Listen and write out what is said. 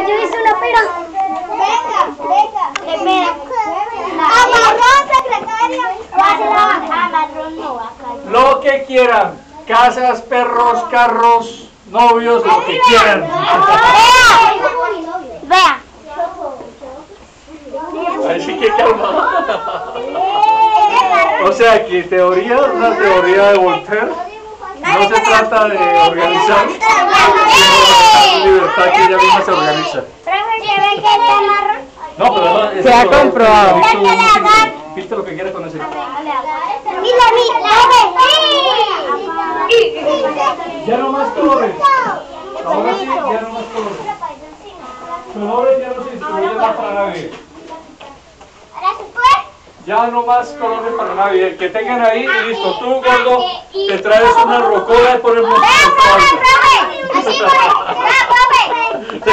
yo hice una pera. Venga. Amarrón, secretaria. Amarrón no, acá. Lo que quieran. Casas, perros, carros, novios, lo que quieran. Vea. Así que calma. O sea que teoría, una teoría de Voltaire, no se trata de organizar, sino de libertad que ella misma se organiza. No, pero no, Se ha comprobado. ¿Viste lo que quiere con ese? Ya no más colores. Ahora sí, ya no más colores. Colores ya no se distribuyen más para nadie. Ya no más colores para nadie. Que tengan ahí y listo. Tú, gordo, te traes una rocola y pones mucho. Te